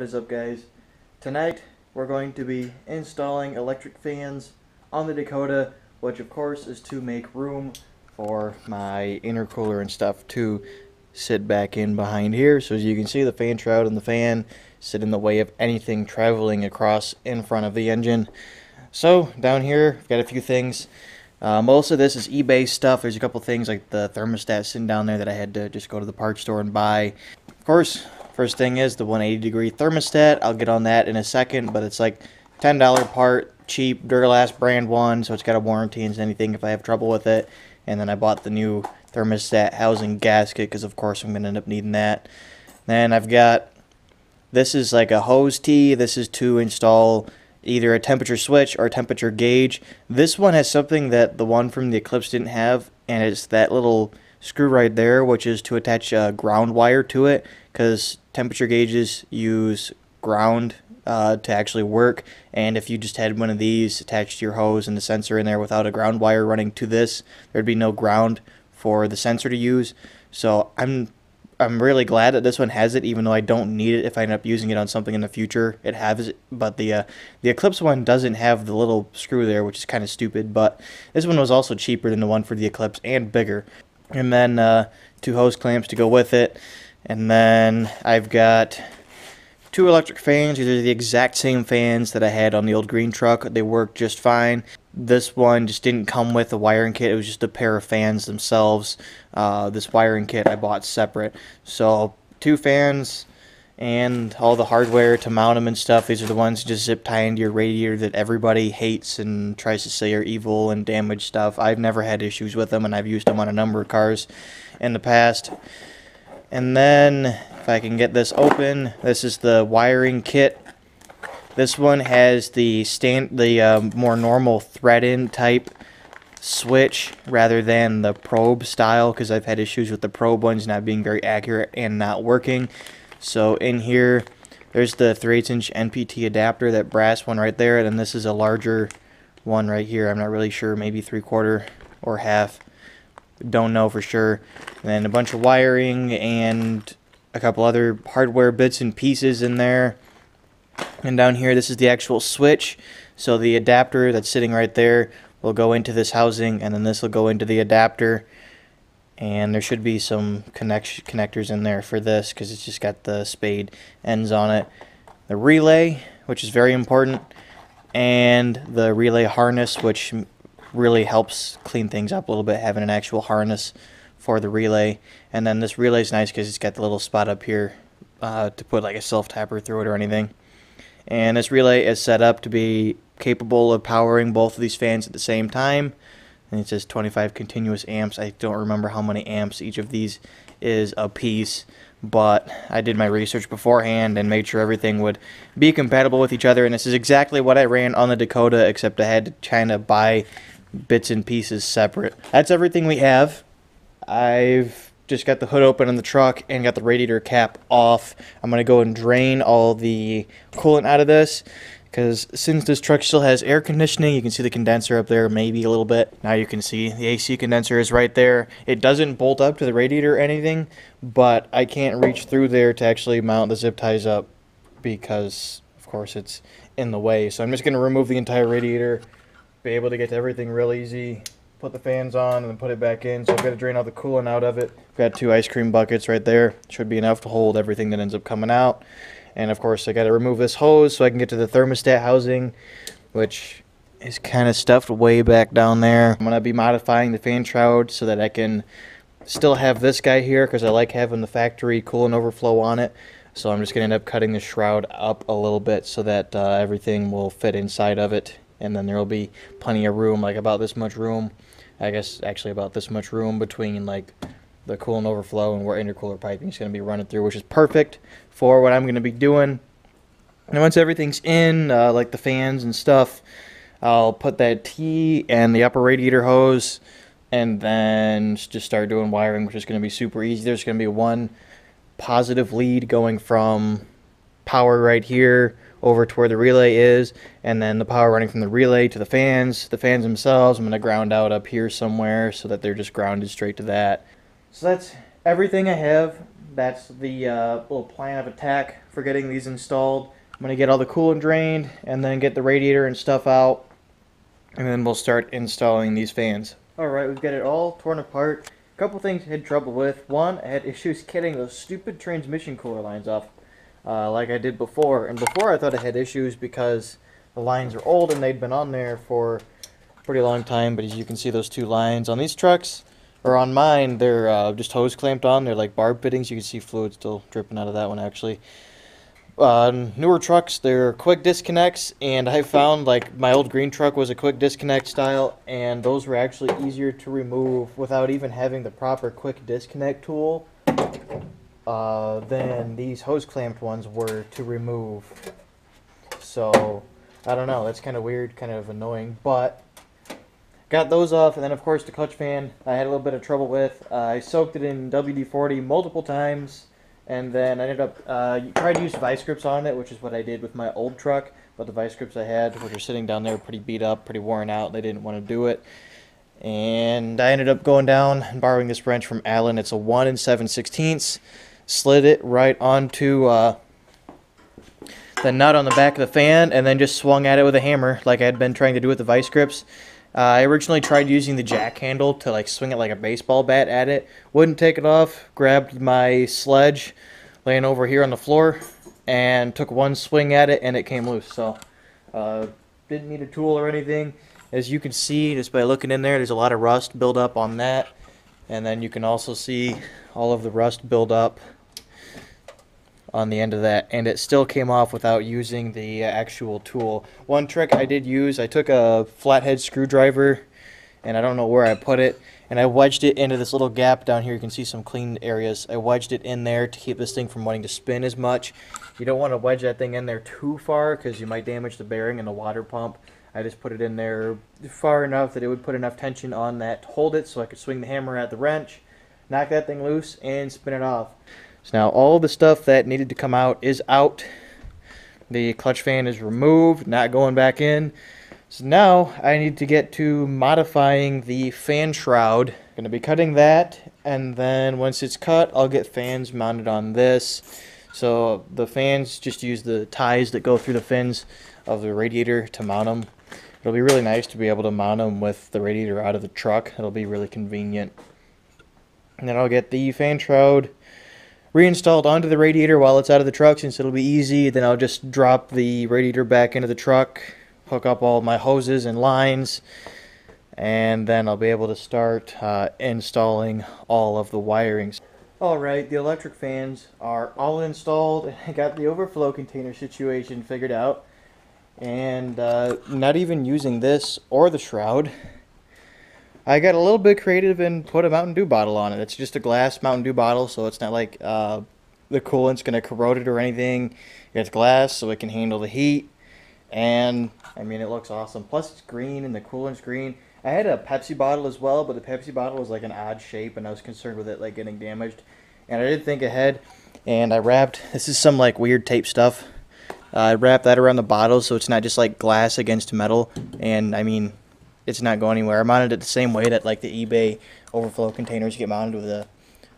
What is up, guys? Tonight we're going to be installing electric fans on the Dakota, which of course is to make room for my intercooler and stuff to sit back in behind here. So as you can see, the fan shroud and the fan sit in the way of anything traveling across in front of the engine. So down here I've got a few things. Most of this is eBay stuff. There's a couple things like the thermostat sitting down there that I had to just go to the parts store and buy. Of course, first thing is the 180-degree thermostat. I'll get on that in a second, but it's like $10 part, cheap, Duralast brand one, so it's got a warranty and anything if I have trouble with it. And then I bought the new thermostat housing gasket because of course I'm going to end up needing that. Then I've got, this is like a hose tee. This is to install either a temperature switch or a temperature gauge. This one has something that the one from the Eclipse didn't have, and it's that little screw right there, which is to attach a ground wire to it, because temperature gauges use ground to actually work, and if you just had one of these attached to your hose and the sensor in there without a ground wire running to this, there'd be no ground for the sensor to use. So I'm really glad that this one has it, even though I don't need it if I end up using it on something in the future. It has it, but the Eclipse one doesn't have the little screw there, which is kind of stupid, but this one was also cheaper than the one for the Eclipse and bigger. And then 2 hose clamps to go with it. And then I've got 2 electric fans. These are the exact same fans that I had on the old green truck. They work just fine. This one just didn't come with a wiring kit. It was just a pair of fans themselves. This wiring kit I bought separate. So 2 fans and all the hardware to mount them and stuff. These are the ones you just zip tie into your radiator that everybody hates and tries to say are evil and damage stuff. I've never had issues with them, and I've used them on a number of cars in the past. And then if I can get this open, this is the wiring kit. This one has the more normal thread-in type switch rather than the probe style, because I've had issues with the probe ones not being very accurate and not working. So in here, there's the 3/8" NPT adapter, that brass one right there, and then this is a larger one right here. I'm not really sure, maybe 3/4 or half. Don't know for sure. And then a bunch of wiring and a couple other hardware bits and pieces in there. And down here, this is the actual switch. So the adapter that's sitting right there will go into this housing, and then this will go into the adapter. And there should be some connectors in there for this, because it's just got the spade ends on it. The relay, which is very important, and the relay harness, which really helps clean things up a little bit, having an actual harness for the relay. And then this relay is nice because it's got the little spot up here to put like a self-tapper through it or anything. And this relay is set up to be capable of powering both of these fans at the same time. And it says 25 continuous amps. I don't remember how many amps each of these is a piece, but I did my research beforehand and made sure everything would be compatible with each other. And this is exactly what I ran on the Dakota, except I had to kind of buy bits and pieces separate. That's everything we have. I've just got the hood open on the truck and got the radiator cap off. I'm going to go and drain all the coolant out of this, because since this truck still has air conditioning, you can see the condenser up there maybe a little bit. Now you can see the AC condenser is right there. It doesn't bolt up to the radiator or anything, but I can't reach through there to actually mount the zip ties up because, of course, it's in the way. So I'm just going to remove the entire radiator, be able to get to everything real easy, put the fans on, and then put it back in. So I've got to drain all the coolant out of it. I've got 2 ice cream buckets right there. Should be enough to hold everything that ends up coming out. And of course I got to remove this hose so I can get to the thermostat housing, which is kind of stuffed way back down there. I'm going to be modifying the fan shroud so that I can still have this guy here, because I like having the factory coolant overflow on it. So I'm just going to end up cutting the shroud up a little bit so that everything will fit inside of it. And then there will be plenty of room, like about this much room. I guess actually about this much room between like the coolant overflow and where intercooler piping is going to be running through, which is perfect for what I'm going to be doing. And once everything's in, like the fans and stuff, I'll put that T and the upper radiator hose, and then just start doing wiring, which is going to be super easy. There's going to be one positive lead going from power right here over to where the relay is, and then the power running from the relay to the fans. The fans themselves I'm going to ground out up here somewhere so that they're just grounded straight to that. So that's everything I have. That's the little plan of attack for for getting these installed. I'm going to get all the coolant drained and then get the radiator and stuff out, and then we'll start installing these fans. Alright, we've got it all torn apart. A couple things I had trouble with. One, I had issues getting those stupid transmission cooler lines off like I did before. And before I thought I had issues because the lines are old and they'd been on there for a pretty long time. But as you can see, those two lines on these trucks, or on mine, they're just hose clamped on. They're like barb fittings. You can see fluid still dripping out of that one actually. Newer trucks, they're quick disconnects, and I found like my old green truck was a quick disconnect style, and those were actually easier to remove without even having the proper quick disconnect tool than these hose clamped ones were to remove. So I don't know, that's kind of weird, kind of annoying, but got those off. And then of course the clutch fan I had a little bit of trouble with. I soaked it in WD-40 multiple times. And then I ended up tried to use vice grips on it, which is what I did with my old truck. But the vice grips I had, which are sitting down there, pretty beat up, pretty worn out. They didn't want to do it. And I ended up going down and borrowing this wrench from Allen. It's a 1 7/16. Slid it right onto the nut on the back of the fan, and then just swung at it with a hammer, like I had been trying to do with the vice grips. I originally tried using the jack handle to like swing it like a baseball bat at it. Wouldn't take it off. Grabbed my sledge laying over here on the floor and took one swing at it and it came loose. So didn't need a tool or anything. As you can see just by looking in there, there's a lot of rust build up on that. And then you can also see all of the rust build up on the end of that, and it still came off without using the actual tool. One trick I did use, I took a flathead screwdriver, and I don't know where I put it, and I wedged it into this little gap down here. You can see some clean areas. I wedged it in there to keep this thing from wanting to spin as much. You don't want to wedge that thing in there too far because you might damage the bearing and the water pump. I just put it in there far enough that it would put enough tension on that to hold it so I could swing the hammer at the wrench, knock that thing loose, and spin it off. So now all the stuff that needed to come out is out. The clutch fan is removed, not going back in. So now I need to get to modifying the fan shroud. Going to be cutting that, and then once it's cut, I'll get fans mounted on this. So the fans just use the ties that go through the fins of the radiator to mount them. It'll be really nice to be able to mount them with the radiator out of the truck. It'll be really convenient. And then I'll get the fan shroud reinstalled onto the radiator while it's out of the truck, since it'll be easy. Then I'll just drop the radiator back into the truck, hook up all my hoses and lines, and then I'll be able to start installing all of the wirings. Alright, the electric fans are all installed. I got the overflow container situation figured out, and not even using this or the shroud, I got a little bit creative and put a Mountain Dew bottle on it. It's just a glass Mountain Dew bottle, so it's not like the coolant's going to corrode it or anything. It's glass, so it can handle the heat. And, I mean, it looks awesome. Plus, it's green, and the coolant's green. I had a Pepsi bottle as well, but the Pepsi bottle was like an odd shape, and I was concerned with it like getting damaged. And I did think ahead, and I wrapped, this is some like weird tape stuff. I wrapped that around the bottle so it's not just like glass against metal. And, I mean, it's not going anywhere. I mounted it the same way that like the eBay overflow containers get mounted with a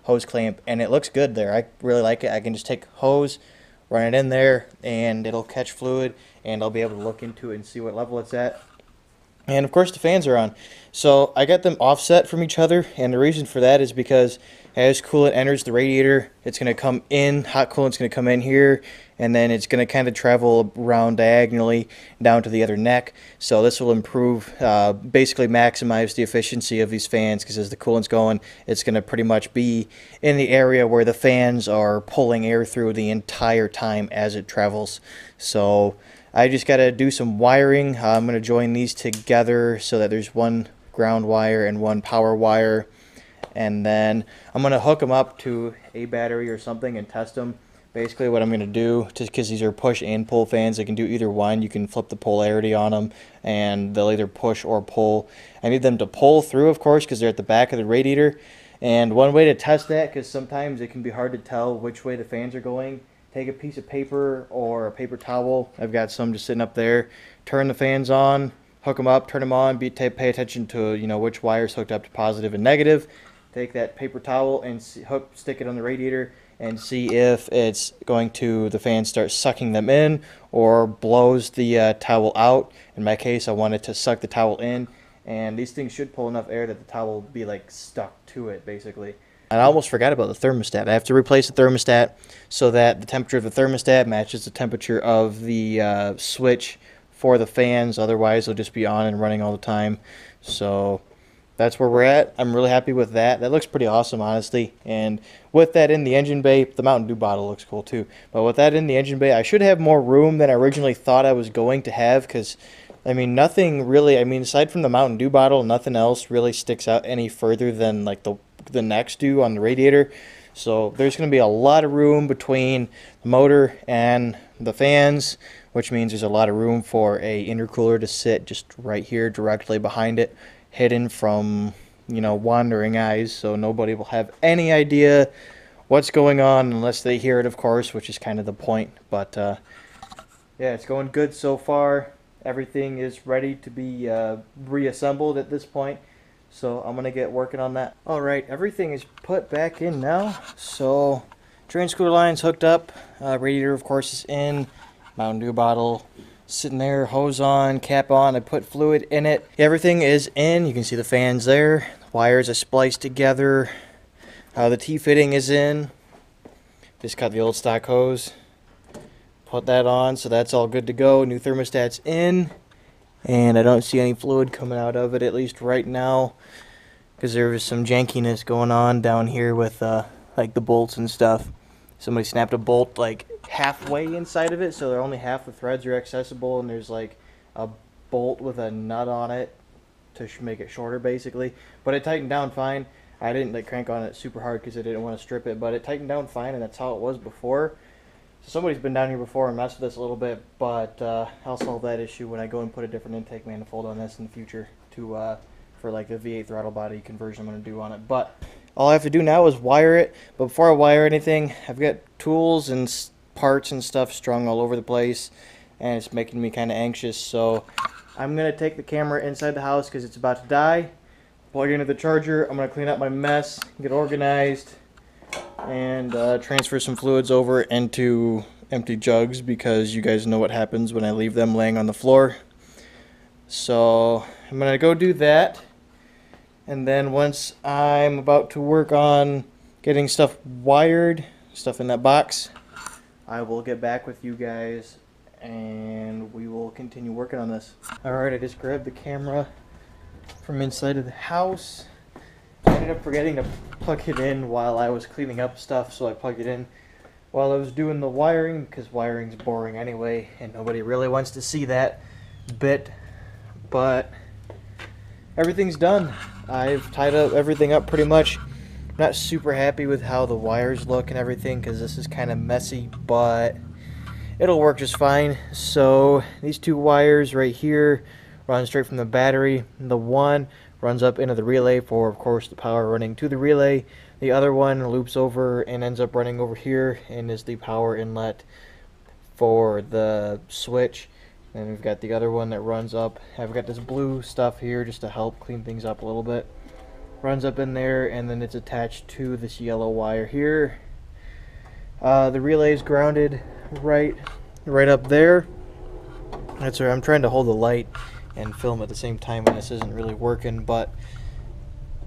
hose clamp, and it looks good there. I really like it. I can just take hose, run it in there, and it'll catch fluid, and I'll be able to look into it and see what level it's at. And of course the fans are on. So I got them offset from each other, and the reason for that is because as coolant enters the radiator, it's going to come in, hot coolant's going to come in here, and then it's going to kind of travel around diagonally down to the other neck. So this will improve, basically maximize the efficiency of these fans, because as the coolant's going, it's going to pretty much be in the area where the fans are pulling air through the entire time as it travels. So I just got to do some wiring. I'm going to join these together so that there's one ground wire and one power wire. And then I'm going to hook them up to a battery or something and test them. Basically what I'm going to do, just because these are push and pull fans, I can do either one. You can flip the polarity on them, and they'll either push or pull. I need them to pull through, of course, because they're at the back of the radiator. And one way to test that, because sometimes it can be hard to tell which way the fans are going, take a piece of paper or a paper towel. I've got some just sitting up there. Turn the fans on, hook them up, turn them on, pay attention to which wire's hooked up to positive and negative. take that paper towel and stick it on the radiator and see if it's going to, the fan starts sucking them in or blows the towel out. In my case, I wanted to suck the towel in, and these things should pull enough air that the towel will be like stuck to it basically. And I almost forgot about the thermostat. I have to replace the thermostat so that the temperature of the thermostat matches the temperature of the switch for the fans. Otherwise, they'll just be on and running all the time. So that's where we're at. I'm really happy with that. That looks pretty awesome, honestly. And with that in the engine bay, the Mountain Dew bottle looks cool too. But with that in the engine bay, I should have more room than I originally thought I was going to have, because I mean, nothing really, I mean, aside from the Mountain Dew bottle, nothing else really sticks out any further than like the next dew on the radiator. So there's going to be a lot of room between the motor and the fans, which means there's a lot of room for a intercooler to sit just right here directly behind it, hidden from, you know, wandering eyes, so nobody will have any idea what's going on unless they hear it, of course, which is kind of the point. But yeah, it's going good so far. Everything is ready to be reassembled at this point. So I'm going to get working on that. Alright, everything is put back in now. So drain cooler line's hooked up. Radiator, of course, is in. Mountain Dew bottle sitting there, hose on, cap on. I put fluid in it. Everything is in. You can see the fans there. The wires are spliced together. The T-fitting is in. Just cut the old stock hose. Put that on, so that's all good to go. New thermostat's in. And I don't see any fluid coming out of it, at least right now, because there was some jankiness going on down here with like the bolts and stuff. Somebody snapped a bolt like halfway inside of it, so only half the threads are accessible, and there's like a bolt with a nut on it to make it shorter basically. But it tightened down fine. I didn't like crank on it super hard because I didn't want to strip it, but it tightened down fine, and that's how it was before. So somebody's been down here before and messed with this a little bit, but I'll solve that issue when I go and put a different intake manifold on this in the future to for like the V8 throttle body conversion I'm going to do on it. But all I have to do now is wire it. But before I wire anything, I've got tools and parts and stuff strung all over the place, and it's making me kind of anxious. So I'm going to take the camera inside the house because it's about to die, plug it into the charger. I'm going to clean up my mess, get organized, and transfer some fluids over into empty jugs, because you guys know what happens when I leave them laying on the floor. So I'm gonna go do that, and then once I'm about to work on getting stuff wired, stuff in that box, I will get back with you guys and we will continue working on this. Alright, I just grabbed the camera from inside of the house. I ended up forgetting to plug it in while I was cleaning up stuff, so I plugged it in while I was doing the wiring, because wiring's boring anyway, and nobody really wants to see that bit. But everything's done. I've tied up everything up pretty much. I'm not super happy with how the wires look and everything, because this is kind of messy, but it'll work just fine. So these two wires right here run straight from the battery. The one runs up into the relay for, of course, the power running to the relay. The other one loops over and ends up running over here and is the power inlet for the switch. And we've got the other one that runs up. I've got this blue stuff here just to help clean things up a little bit. Runs up in there, and then it's attached to this yellow wire here. The relay is grounded right up there. That's where I'm trying to hold the light and film at the same time, and this isn't really working, but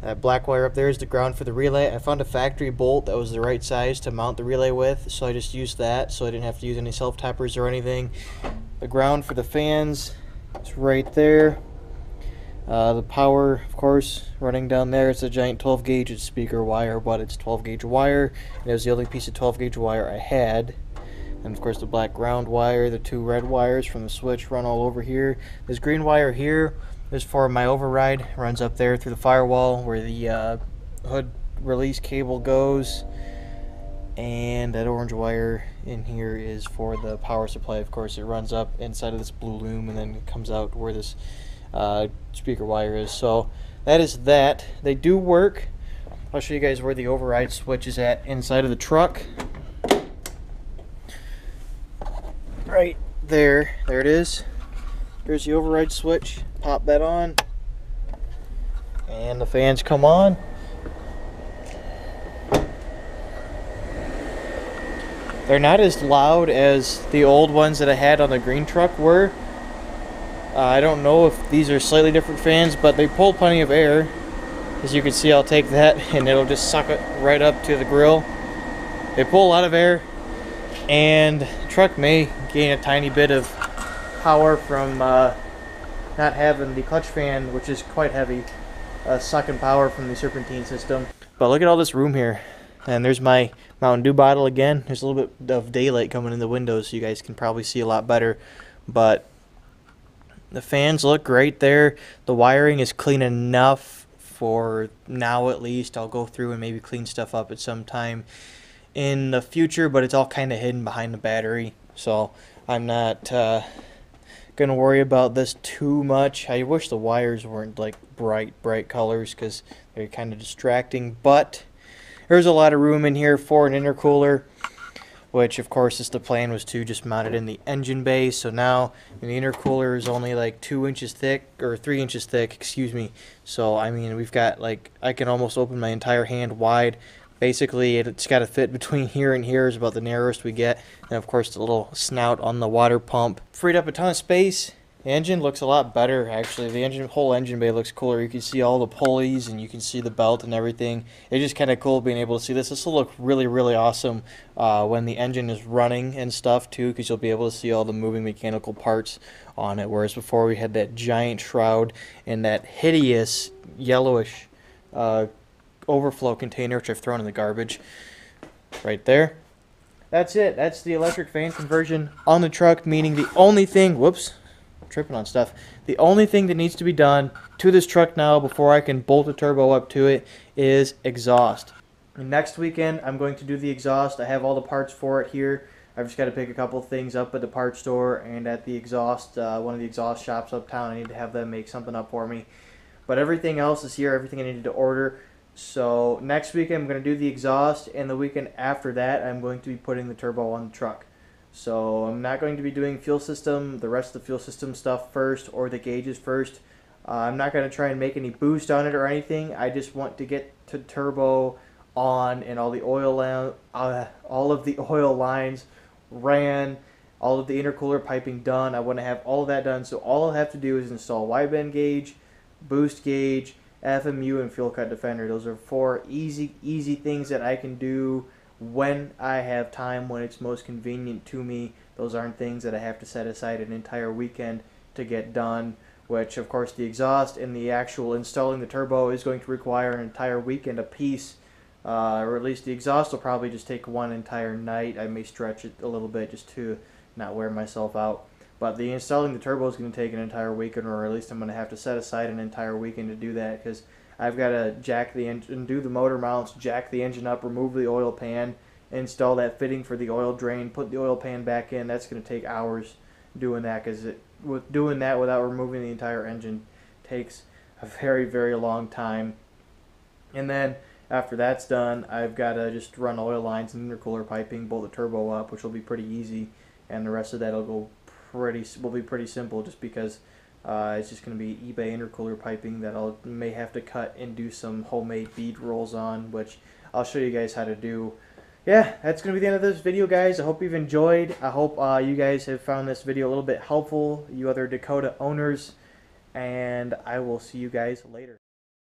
that black wire up there is the ground for the relay. I found a factory bolt that was the right size to mount the relay with, so I just used that, so I didn't have to use any self-tappers or anything. The ground for the fans is right there. The power, of course, running down there. It's a giant 12 gauge speaker wire, but it's 12 gauge wire, and it was the only piece of 12 gauge wire I had. And of course the black ground wire, the two red wires from the switch run all over here. This green wire here is for my override, runs up there through the firewall where the hood release cable goes. And that orange wire in here is for the power supply. Of course, it runs up inside of this blue loom and then it comes out where this speaker wire is. So that is that. They do work. I'll show you guys where the override switch is at inside of the truck. Right there. There it is. There's the override switch. Pop that on. And the fans come on. They're not as loud as the old ones that I had on the green truck were. I don't know if these are slightly different fans, but they pull plenty of air. As you can see, I'll take that and it'll just suck it right up to the grill. They pull a lot of air, and the truck may gain a tiny bit of power from not having the clutch fan, which is quite heavy, sucking power from the serpentine system. But look at all this room here. And there's my Mountain Dew bottle again. There's a little bit of daylight coming in the windows, so you guys can probably see a lot better. But the fans look great there. The wiring is clean enough for now, at least. I'll go through and maybe clean stuff up at some time in the future, but it's all kind of hidden behind the battery. So I'm not going to worry about this too much. I wish the wires weren't like bright colors because they're kind of distracting. But there's a lot of room in here for an intercooler, which of course is the plan, was to just mount it in the engine bay. So now the intercooler is only like 2 inches thick, or 3 inches thick, excuse me. So I mean, we've got, like, I can almost open my entire hand wide. Basically, it's got to fit between here and here is about the narrowest we get. And of course the little snout on the water pump freed up a ton of space. The engine looks a lot better, actually. The whole engine bay looks cooler. You can see all the pulleys and you can see the belt and everything. It's just kind of cool being able to see this. This will look really, really awesome when the engine is running and stuff too, because you'll be able to see all the moving mechanical parts on it. Whereas before we had that giant shroud and that hideous yellowish overflow container, which I've thrown in the garbage right there. That's it. That's the electric fan conversion on the truck, meaning the only thing, whoops, tripping on stuff. The only thing that needs to be done to this truck now before I can bolt a turbo up to it is exhaust. And next weekend I'm going to do the exhaust. I have all the parts for it here. I've just got to pick a couple of things up at the parts store and at the exhaust, one of the exhaust shops uptown. I need to have them make something up for me. But everything else is here, everything I needed to order. So next weekend I'm going to do the exhaust, and the weekend after that I'm going to be putting the turbo on the truck. So I'm not going to be doing fuel system, the rest of the fuel system stuff first, or the gauges first. I'm not going to try and make any boost on it or anything. I just want to get to turbo on and all of the oil lines ran, all of the intercooler piping done. I want to have all of that done. So all I'll have to do is install wideband gauge, boost gauge, FMU, and fuel cut defender. Those are 4 easy things that I can do when I have time, when it's most convenient to me. Those aren't things that I have to set aside an entire weekend to get done, which of course the exhaust and the actual installing the turbo is going to require an entire weekend apiece, or at least the exhaust will probably just take one entire night. I may stretch it a little bit just to not wear myself out. But the installing the turbo is going to take an entire weekend, or at least I'm going to have to set aside an entire weekend to do that, because I've got to jack the engine, do the motor mounts, jack the engine up, remove the oil pan, install that fitting for the oil drain, put the oil pan back in. That's going to take hours doing that, because doing that without removing the entire engine takes a very, very long time. And then after that's done, I've got to just run oil lines and intercooler piping, bolt the turbo up, which will be pretty easy, and the rest of that will be pretty simple, just because it's just going to be eBay intercooler piping that I may have to cut and do some homemade bead rolls on, which I'll show you guys how to do. Yeah, that's going to be the end of this video, guys. I hope you've enjoyed. I hope you guys have found this video a little bit helpful, you other Dakota owners, and I will see you guys later.